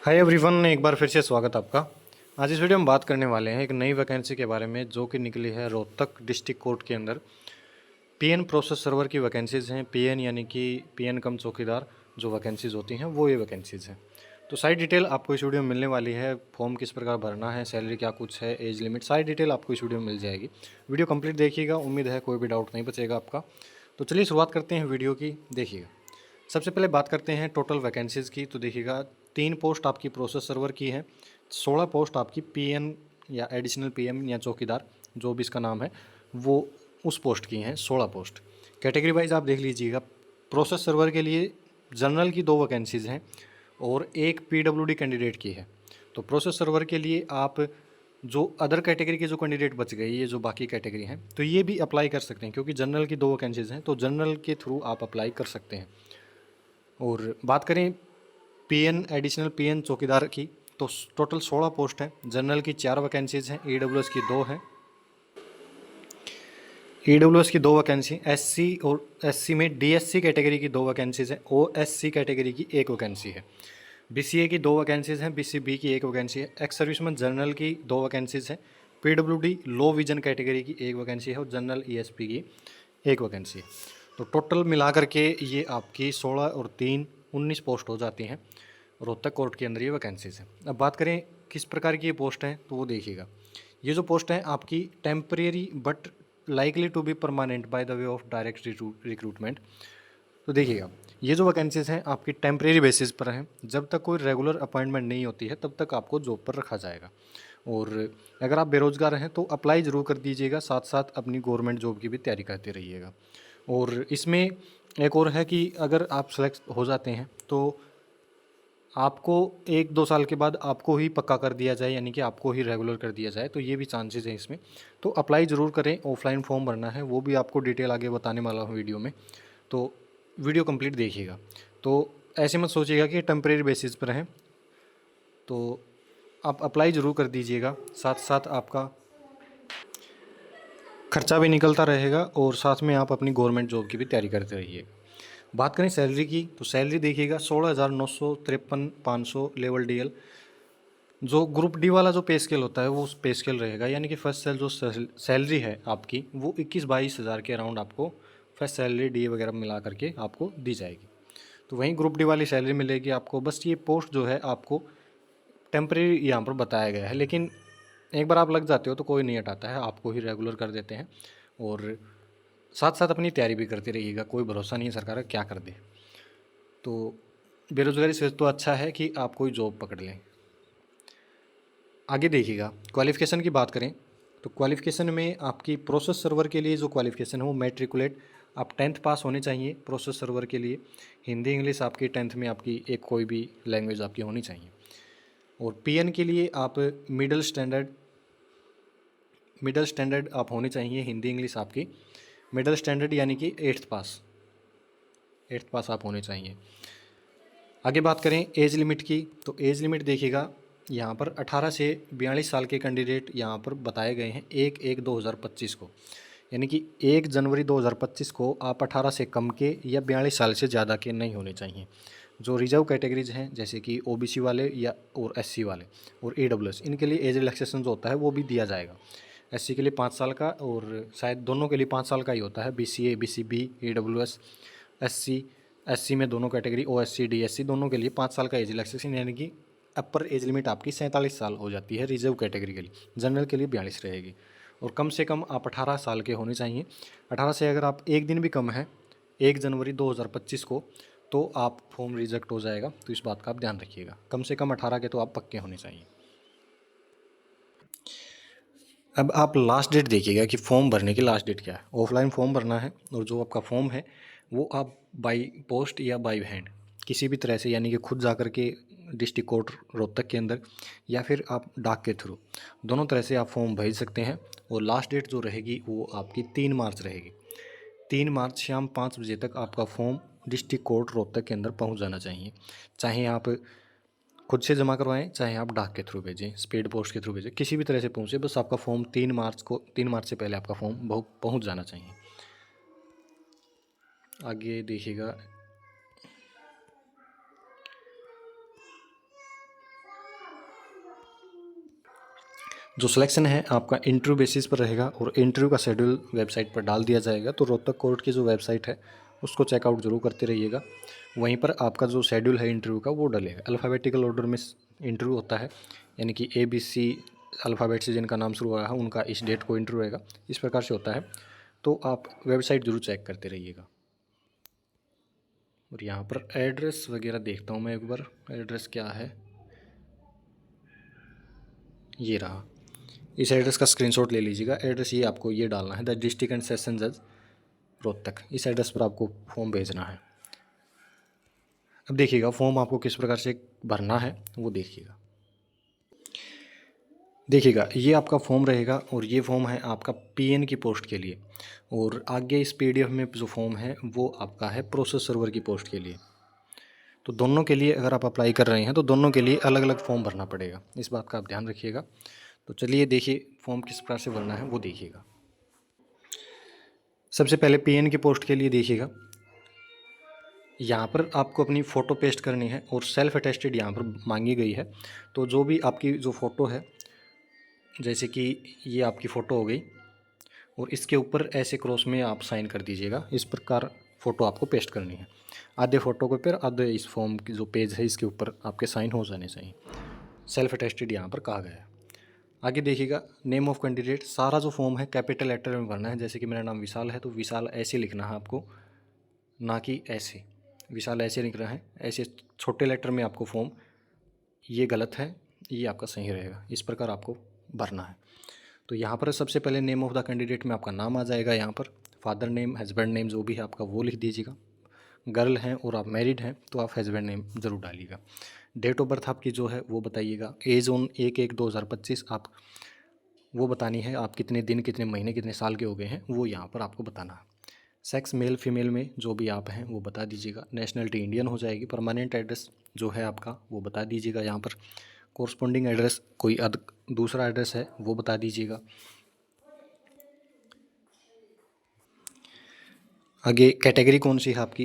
Hi everyone, एक बार फिर से स्वागत आपका। आज इस वीडियो में बात करने वाले हैं एक नई वैकेंसी के बारे में जो कि निकली है रोहतक डिस्ट्रिक्ट कोर्ट के अंदर। पीएन प्रोसेस सर्वर की वैकेंसीज़ हैं। पीएन यानी कि पीएन कम चौकीदार जो वैकेंसीज़ होती हैं वो ये वैकेंसीज़ हैं। तो सारी डिटेल आपको इस वीडियो में मिलने वाली है। फॉर्म किस प्रकार भरना है, सैलरी क्या कुछ है, एज लिमिट, सारी डिटेल आपको इस वीडियो में मिल जाएगी। वीडियो कंप्लीट देखिएगा, उम्मीद है कोई भी डाउट नहीं बचेगा आपका। तो चलिए शुरुआत करते हैं वीडियो की। देखिएगा, सबसे पहले बात करते हैं टोटल वैकेंसीज़ की। तो देखिएगा, 3 पोस्ट आपकी प्रोसेस सर्वर की है, 16 पोस्ट आपकी पीएन या एडिशनल पीएम या चौकीदार जो भी इसका नाम है वो उस पोस्ट की हैं, 16 पोस्ट। कैटेगरी वाइज आप देख लीजिएगा। प्रोसेस सर्वर के लिए जनरल की 2 वैकेंसीज़ हैं और एक पीडब्ल्यूडी कैंडिडेट की है। तो प्रोसेस सर्वर के लिए आप जो अदर कैटेगरी के जो कैंडिडेट बच गए, ये जो बाकी कैटेगरी हैं, तो ये भी अप्लाई कर सकते हैं क्योंकि जनरल की 2 वैकेंसीज़ हैं, तो जनरल के थ्रू आप अप्लाई कर सकते हैं। और बात करें पीएन एडिशनल पीएन चौकीदार की, तो टोटल 16 पोस्ट हैं। जनरल की 4 वैकेंसीज़ हैं, ईडब्ल्यूएस की 2 हैं। ईडब्ल्यूएस की 2 वैकेंसी, एससी और एससी में डीएससी कैटेगरी की 2 वैकेंसीज़ हैं, ओएससी कैटेगरी की 1 वैकेंसी है। बीसीए की 2 वैकेंसीज़ हैं, बीसीबी की 1 वैकेंसी है। एक्स सर्विसमैन जनरल की 2 वैकेंसीज़ हैं। पीडब्ल्यूडी लो विजन कैटेगरी की 1 वैकेंसी है और जनरल ईएसपी की 1 वैकेंसी है। तो टोटल मिला करके ये आपकी 16 और 3 19 पोस्ट हो जाती हैं। रोहतक कोर्ट के अंदर ये वैकेंसीज़ हैं। अब बात करें किस प्रकार की ये पोस्ट हैं, तो वो देखिएगा। ये जो पोस्ट हैं आपकी temporary but likely to be permanent by the way of direct recruitment. तो देखिएगा, ये जो वैकेंसीज़ हैं आपकी टेम्परेरी बेसिस पर हैं। जब तक कोई रेगुलर अपॉइंटमेंट नहीं होती है तब तक आपको जॉब पर रखा जाएगा। और अगर आप बेरोज़गार हैं तो अप्लाई ज़रूर कर दीजिएगा, साथ साथ अपनी गवर्नमेंट जॉब की भी तैयारी करते रहिएगा। और इसमें एक और है कि अगर आप सेलेक्ट हो जाते हैं तो आपको 1-2 साल के बाद आपको ही पक्का कर दिया जाए, यानी कि आपको ही रेगुलर कर दिया जाए, तो ये भी चांसेस हैं इसमें। तो अप्लाई ज़रूर करें। ऑफलाइन फॉर्म भरना है, वो भी आपको डिटेल आगे बताने वाला हूँ वीडियो में, तो वीडियो कंप्लीट देखिएगा। तो ऐसे मत सोचिएगा कि टेम्परेरी बेसिस पर हैं, तो आप अप्लाई ज़रूर कर दीजिएगा। साथ साथ आपका खर्चा भी निकलता रहेगा और साथ में आप अपनी गवर्नमेंट जॉब की भी तैयारी करते रहिएगा। बात करें सैलरी की, तो सैलरी देखिएगा 16,953 लेवल डीएल। जो ग्रुप डी वाला जो पे स्केल होता है वो उस पे स्केल रहेगा, यानी कि फर्स्ट जो सैलरी है आपकी वो 21-22 हज़ार के अराउंड आपको फर्स्ट सैलरी डी वगैरह मिला करके आपको दी जाएगी। तो वहीं ग्रुप डी वाली सैलरी मिलेगी आपको। बस ये पोस्ट जो है आपको टेम्परेरी यहाँ पर बताया गया है, लेकिन एक बार आप लग जाते हो तो कोई नहीं हटाता है, आपको ही रेगुलर कर देते हैं। और साथ साथ अपनी तैयारी भी करते रहिएगा, कोई भरोसा नहीं है सरकार क्या कर दे। तो बेरोज़गारी से तो अच्छा है कि आप कोई जॉब पकड़ लें। आगे देखिएगा, क्वालिफ़िकेशन की बात करें तो क्वालिफ़िकेशन में आपकी प्रोसेस सर्वर के लिए जो क्वालिफ़िकेशन है वो मैट्रिकुलेट, आप 10th पास होने चाहिए प्रोसेस सर्वर के लिए। हिंदी इंग्लिश आपकी 10th में आपकी एक कोई भी लैंग्वेज आपकी होनी चाहिए। और पीएन के लिए आप मिडल स्टैंडर्ड आप होने चाहिए। हिंदी इंग्लिश आपकी मिडल स्टैंडर्ड यानी कि 8th पास आप होने चाहिए। आगे बात करें एज लिमिट की, तो एज लिमिट देखिएगा, यहाँ पर 18 से 42 साल के कैंडिडेट यहाँ पर बताए गए हैं 1/1/2025 को, यानी कि 1 जनवरी 2025 को आप 18 से कम के या 42 साल से ज़्यादा के नहीं होने चाहिए। जो रिजर्व कैटेगरीज हैं जैसे कि ओबीसी वाले या और एससी वाले और ईडब्ल्यूएस, इनके लिए एज रिलैक्सेशन जो होता है वो भी दिया जाएगा। एससी के लिए 5 साल का और शायद दोनों के लिए 5 साल का ही होता है, BCA BCB EWS SC. SC में दोनों कैटेगरी ओएससी डीएससी दोनों के लिए 5 साल का एज रिलैक्सेशन, यानी कि अपर एज लिमिट आपकी 47 साल हो जाती है रिजर्व कैटेगरी के लिए। जनरल के लिए 42 रहेगी। और कम से कम आप 18 साल के होने चाहिए। 18 से अगर आप एक दिन भी कम है 1 जनवरी 2025 को, तो आप फॉर्म रिजेक्ट हो जाएगा। तो इस बात का आप ध्यान रखिएगा, कम से कम 18 के तो आप पक्के होने चाहिए। अब आप लास्ट डेट देखिएगा कि फॉर्म भरने की लास्ट डेट क्या है। ऑफलाइन फॉर्म भरना है और जो आपका फॉर्म है वो आप बाई पोस्ट या बाई हैंड किसी भी तरह से, यानी कि खुद जा कर के डिस्ट्रिक्ट कोर्ट रोहतक के अंदर या फिर आप डाक के थ्रू, दोनों तरह से आप फॉर्म भेज सकते हैं। और लास्ट डेट जो रहेगी वो आपकी 3 मार्च रहेगी। 3 मार्च शाम 5 बजे तक आपका फॉर्म डिस्ट्रिक्ट कोर्ट रोहतक के अंदर पहुंच जाना चाहिए। चाहे आप खुद से जमा करवाएं, चाहे आप डाक के थ्रू भेजें, स्पीड पोस्ट के थ्रू भेजें, किसी भी तरह से पहुँचे, बस आपका फॉर्म 3 मार्च से पहले आपका फॉर्म पहुँच जाना चाहिए। आगे देखिएगा, जो सिलेक्शन है आपका इंटरव्यू बेसिस पर रहेगा और इंटरव्यू का शेड्यूल वेबसाइट पर डाल दिया जाएगा। तो रोहतक कोर्ट की जो वेबसाइट है उसको चेकआउट जरूर करते रहिएगा। वहीं पर आपका जो शेड्यूल है इंटरव्यू का वो डलेगा। अल्फ़ाबेटिकल ऑर्डर में इंटरव्यू होता है, यानी कि ABC अल्फ़ाबेट से जिनका नाम शुरू हुआ है उनका इस डेट को इंटरव्यू रहेगा, इस प्रकार से होता है। तो आप वेबसाइट ज़रूर चेक करते रहिएगा। और यहाँ पर एड्रेस वगैरह देखता हूँ मैं एक बार, एड्रेस क्या है, ये रहा। इस एड्रेस का स्क्रीनशॉट ले लीजिएगा। एड्रेस ये आपको ये डालना है, द डिस्ट्रिक्ट एंड सेशन जज रोहतक। इस एड्रेस पर आपको फॉर्म भेजना है। अब देखिएगा फॉर्म आपको किस प्रकार से भरना है वो देखिएगा। देखिएगा ये आपका फॉर्म रहेगा और ये फॉर्म है आपका PN की पोस्ट के लिए, और आगे इस PDF में जो फॉर्म है वो आपका है प्रोसेस सर्वर की पोस्ट के लिए। तो दोनों के लिए अगर आप अप्लाई कर रहे हैं तो दोनों के लिए अलग अलग फॉर्म भरना पड़ेगा, इस बात का आप ध्यान रखिएगा। तो चलिए देखिए फॉर्म किस प्रकार से भरना है वो देखिएगा। सबसे पहले PN की पोस्ट के लिए देखिएगा, यहाँ पर आपको अपनी फ़ोटो पेस्ट करनी है और सेल्फ अटेस्टेड यहाँ पर मांगी गई है। तो जो भी आपकी जो फ़ोटो है, जैसे कि ये आपकी फ़ोटो हो गई और इसके ऊपर ऐसे क्रॉस में आप साइन कर दीजिएगा। इस प्रकार फ़ोटो आपको पेस्ट करनी है। आधे फ़ोटो के ऊपर आधे इस फॉर्म की जो पेज है इसके ऊपर आपके साइन हो जाने चाहिए। सेल्फ अटेस्टेड यहाँ पर कहा गया है। आगे देखिएगा नेम ऑफ़ कैंडिडेट, सारा जो फॉर्म है कैपिटल लेटर में भरना है। जैसे कि मेरा नाम विशाल है तो विशाल ऐसे लिखना है आपको, ना कि ऐसे। विशाल ऐसे लिख रहा है, ऐसे छोटे लेटर में आपको फॉर्म, ये गलत है, ये आपका सही रहेगा, इस प्रकार आपको भरना है। तो यहाँ पर सबसे पहले नेम ऑफ़ द कैंडिडेट में आपका नाम आ जाएगा। यहाँ पर फादर नेम, हस्बैंड नेम जो भी है आपका वो लिख दीजिएगा। गर्ल हैं और आप मैरिड हैं तो आप हस्बैंड नेम ज़रूर डालिएगा। डेट ऑफ बर्थ आपकी जो है वो बताइएगा। एज ऑन 1/1/2025 आप वो बतानी है। आप कितने दिन, कितने महीने, कितने साल के हो गए हैं वो यहाँ पर आपको बताना है। सेक्स मेल फीमेल में जो भी आप हैं वो बता दीजिएगा। नेशनलिटी इंडियन हो जाएगी। परमानेंट एड्रेस जो है आपका वो बता दीजिएगा यहाँ पर। कोरस्पॉन्डिंग एड्रेस कोई दूसरा एड्रेस है वो बता दीजिएगा। आगे कैटेगरी कौन सी है आपकी,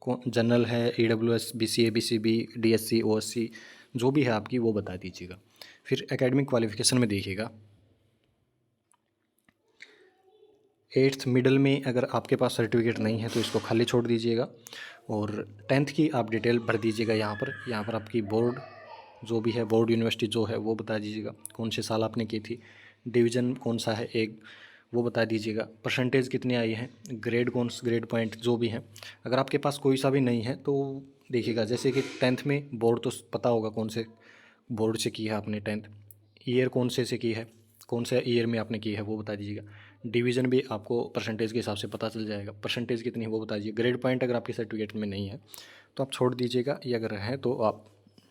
कौन जनरल है, EWS, BCA, BCB, DSC, OSC जो भी है आपकी वो बता दीजिएगा। फिर एकेडमिक क्वालिफिकेशन में देखिएगा 8th मिडल में अगर आपके पास सर्टिफिकेट नहीं है तो इसको खाली छोड़ दीजिएगा। और 10th की आप डिटेल भर दीजिएगा यहाँ पर आपकी बोर्ड जो भी है, बोर्ड यूनिवर्सिटी जो है वो बता दीजिएगा, कौन से साल आपने की थी, डिवीज़न कौन सा है एक वो बता दीजिएगा, परसेंटेज कितनी आई है, ग्रेड पॉइंट जो भी है। अगर आपके पास कोई सा भी नहीं है तो देखिएगा, जैसे कि 10th में बोर्ड तो पता होगा कौन से बोर्ड से की है आपने 10th, ईयर कौन से की है, कौन से ईयर में आपने की है वो बता दीजिएगा। डिवीज़न भी आपको परसेंटेज के हिसाब से पता चल जाएगा, परसेंटेज कितनी है वो बता दीजिए। ग्रेड पॉइंट अगर आपके सर्टिफिकेट में नहीं है तो आप छोड़ दीजिएगा, या अगर है तो आप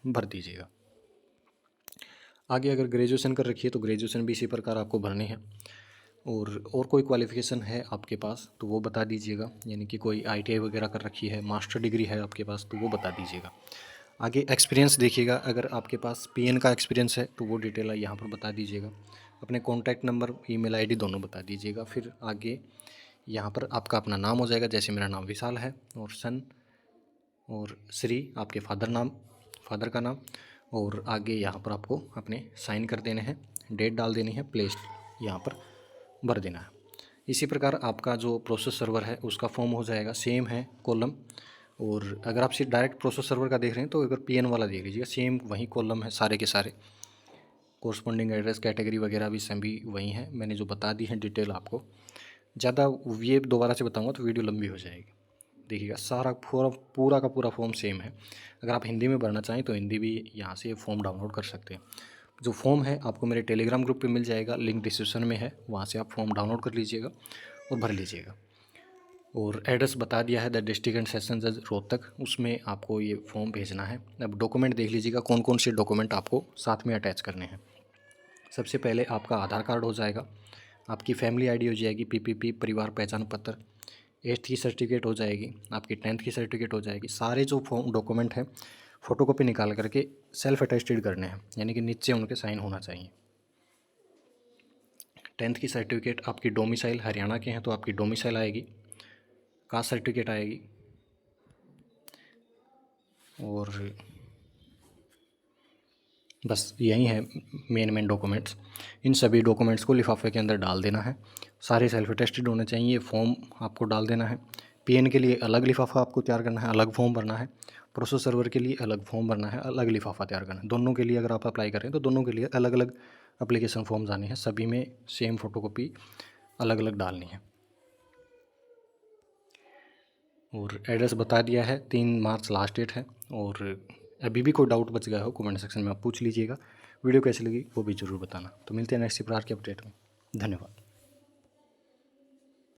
भर दीजिएगा। आगे अगर ग्रेजुएशन कर रखी है तो ग्रेजुएशन भी इसी प्रकार आपको भरनी है। और कोई क्वालिफ़िकेशन है आपके पास तो वो बता दीजिएगा, यानी कि कोई ITI वगैरह कर रखी है, मास्टर डिग्री है आपके पास तो वो बता दीजिएगा। आगे एक्सपीरियंस देखिएगा, अगर आपके पास PN का एक्सपीरियंस है तो वो डिटेल यहाँ पर बता दीजिएगा। अपने कॉन्टैक्ट नंबर, ईमेल ID दोनों बता दीजिएगा। फिर आगे यहाँ पर आपका अपना नाम हो जाएगा, जैसे मेरा नाम विशाल है, और सन और श्री आपके फादर का नाम, और आगे यहाँ पर आपको अपने साइन कर देने हैं, डेट डाल देनी है, प्लेस यहाँ पर भर देना है। इसी प्रकार आपका जो प्रोसेस सर्वर है उसका फॉर्म हो जाएगा, सेम है कॉलम। और अगर आप सिर्फ डायरेक्ट प्रोसेस सर्वर का देख रहे हैं तो अगर PN वाला देख लीजिएगा, सेम वही कॉलम है सारे के सारे। कोरस्पॉन्डिंग एड्रेस, कैटेगरी वगैरह भी सभी वही है, मैंने जो बता दी है डिटेल आपको। ज़्यादा ये दोबारा से बताऊँगा तो वीडियो लंबी हो जाएगी। देखिएगा सारा पूरा का पूरा फॉर्म सेम है। अगर आप हिंदी में भरना चाहें तो हिंदी भी यहाँ से फॉर्म डाउनलोड कर सकते हैं। जो फॉर्म है आपको मेरे टेलीग्राम ग्रुप पे मिल जाएगा, लिंक डिस्क्रिप्शन में है, वहाँ से आप फॉर्म डाउनलोड कर लीजिएगा और भर लीजिएगा। और एड्रेस बता दिया है, द डिस्ट्रिक्ट एंड सेशन जज रोहतक, उसमें आपको ये फॉर्म भेजना है। अब डॉक्यूमेंट देख लीजिएगा कौन कौन से डॉक्यूमेंट आपको साथ में अटैच करने हैं। सबसे पहले आपका आधार कार्ड हो जाएगा, आपकी फैमिली ID हो जाएगी, PPP परिवार पहचान पत्र, 8th की सर्टिफिकेट हो जाएगी, आपकी 10th की सर्टिफिकेट हो जाएगी। सारे जो फॉर्म डॉक्यूमेंट हैं फ़ोटोकॉपी निकाल करके सेल्फ अटेस्टेड करने हैं, यानी कि नीचे उनके साइन होना चाहिए। 10th की सर्टिफिकेट आपकी डोमिसाइल हरियाणा के हैं तो आपकी डोमिसाइल आएगी, कास्ट सर्टिफिकेट आएगी, और बस यही है मेन डॉक्यूमेंट्स। इन सभी डॉक्यूमेंट्स को लिफाफे के अंदर डाल देना है। सारे सेल्फ अटेस्टेड होने चाहिए। फॉर्म आपको डाल देना है। पीएन के लिए अलग लिफाफा आपको तैयार करना है, अलग फॉर्म भरना है। प्रोसेस सर्वर के लिए अलग फॉर्म भरना है, अलग लिफाफा तैयार करना है। दोनों के लिए अगर आप अप्लाई करें तो दोनों के लिए अलग अलग एप्लीकेशन फॉर्म्स आने हैं। सभी में सेम फ़ोटोकॉपी अलग अलग डालनी है। और एड्रेस बता दिया है, 3 मार्च लास्ट डेट है। और अभी भी कोई डाउट बच गया हो कमेंट सेक्शन में आप पूछ लीजिएगा। वीडियो कैसी लगी वो भी ज़रूर बताना। तो मिलते हैं नेक्स्ट प्रकार के अपडेट में। धन्यवाद।